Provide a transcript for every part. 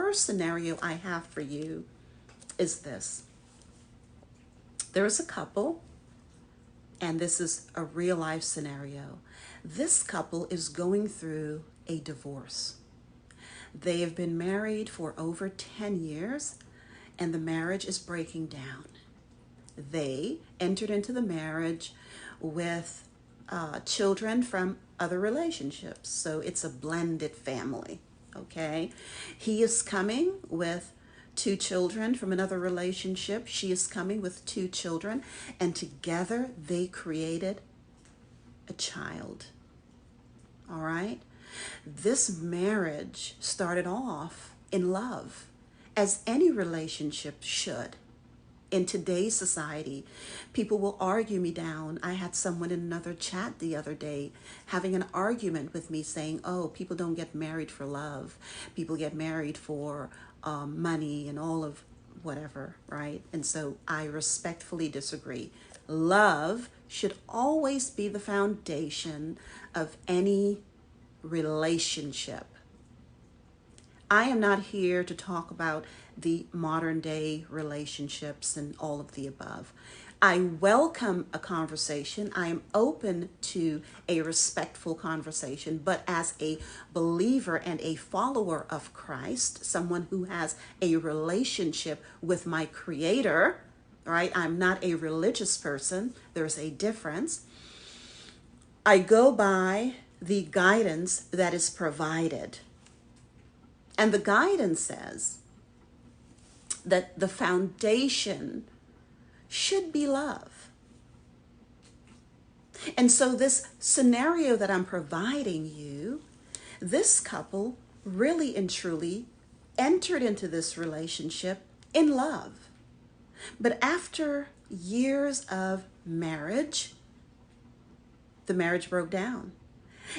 first scenario I have for you is this. There is a couple, and this is a real life scenario. This couple is going through a divorce. They have been married for over 10 years, and the marriage is breaking down. They entered into the marriage with children from other relationships, so it's a blended family, okay? He is coming with 2 children from another relationship. She is coming with 2 children, and together they created a child. All right? This marriage started off in love, as any relationship should. In today's society, people will argue me down. I had someone in another chat the other day having an argument with me saying, oh, people don't get married for love. People get married for money and all of whatever, right? And so I respectfully disagree. Love should always be the foundation of any relationship. I am not here to talk about the modern day relationships and all of the above. I welcome a conversation. I am open to a respectful conversation, but as a believer and a follower of Christ, someone who has a relationship with my Creator, right? I'm not a religious person. There's a difference. I go by the guidance that is provided. And the guidance says that the foundation should be love. And so this scenario that I'm providing you, this couple really and truly entered into this relationship in love. But after years of marriage, the marriage broke down.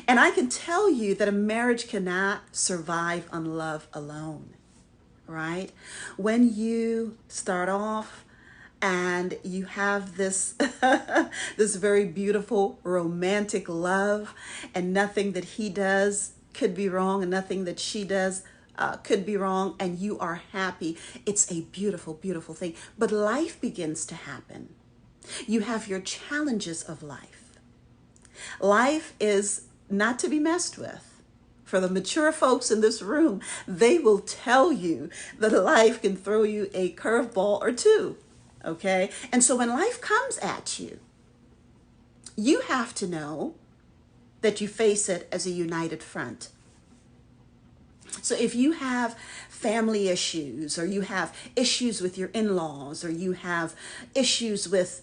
And I can tell you that a marriage cannot survive on love alone, right? When you start off and you have this this very beautiful romantic love, and nothing that he does could be wrong and nothing that she does could be wrong, and you are happy, it's a beautiful, beautiful thing. But life begins to happen. You have your challenges of life. Life is not to be messed with. For the mature folks in this room, they will tell you that life can throw you a curveball or two, okay? And so when life comes at you, you have to know that you face it as a united front. So if you have family issues, or you have issues with your in-laws, or you have issues with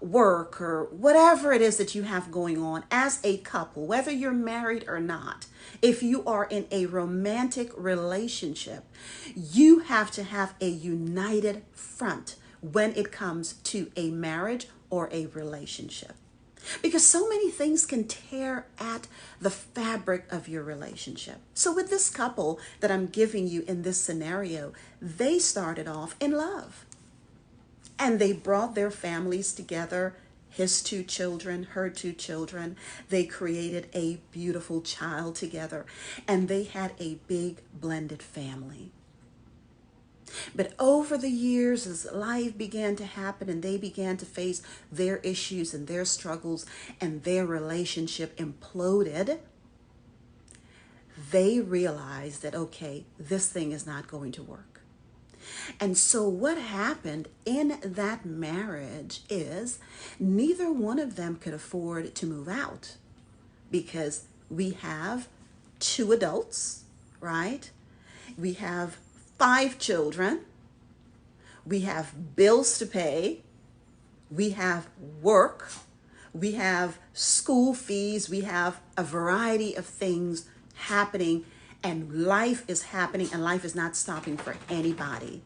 work, or whatever it is that you have going on as a couple, whether you're married or not, if you are in a romantic relationship, you have to have a united front when it comes to a marriage or a relationship. Because so many things can tear at the fabric of your relationship. So with this couple that I'm giving you in this scenario, they started off in love. And they brought their families together, his 2 children, her 2 children. They created a beautiful child together, and they had a big blended family. But over the years, as life began to happen and they began to face their issues and their struggles, and their relationship imploded, they realized that, okay, this thing is not going to work. And so what happened in that marriage is neither one of them could afford to move out, because we have 2 adults, right? We have 5 children. We have bills to pay. We have work. We have school fees. We have a variety of things happening, and life is happening, and life is not stopping for anybody.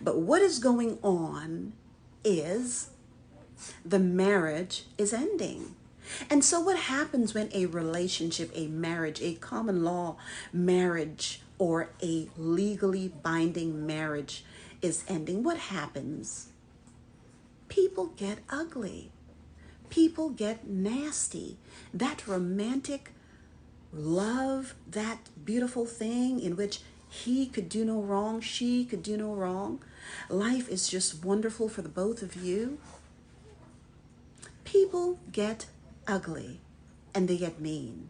But what is going on is the marriage is ending. And so what happens when a relationship, a marriage, a common law marriage, or a legally binding marriage is ending? What happens? People get ugly. People get nasty. That romantic love, that beautiful thing in which He could do no wrong, she could do no wrong. Life is just wonderful for the both of you. People get ugly and they get mean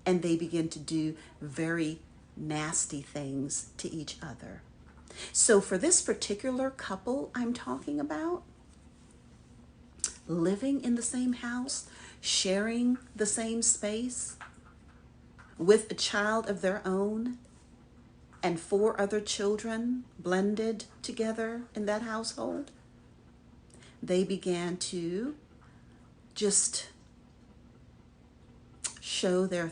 and they begin to do very nasty things to each other. So for this particular couple I'm talking about, living in the same house, sharing the same space, with a child of their own, and 4 other children blended together in that household, they began to just show their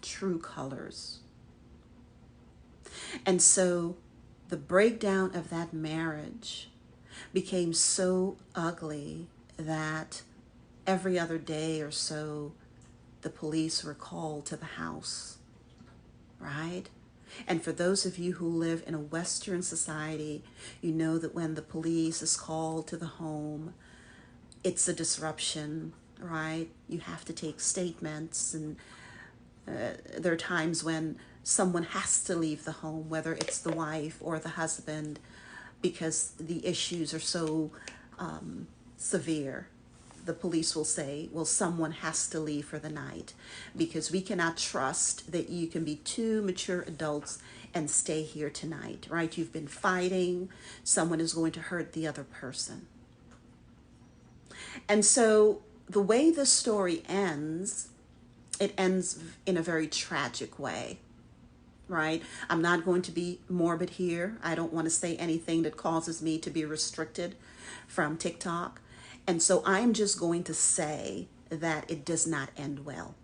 true colors. And so the breakdown of that marriage became so ugly that every other day or so, the police were called to the house, right? And for those of you who live in a Western society, you know that when the police is called to the home, it's a disruption, right? You have to take statements, and there are times when someone has to leave the home, whether it's the wife or the husband, because the issues are so severe. The police will say, well, someone has to leave for the night because we cannot trust that you can be 2 mature adults and stay here tonight, right? You've been fighting. Someone is going to hurt the other person. And so the way the story ends, it ends in a very tragic way, right? I'm not going to be morbid here. I don't want to say anything that causes me to be restricted from TikTok. And so I'm just going to say that it does not end well.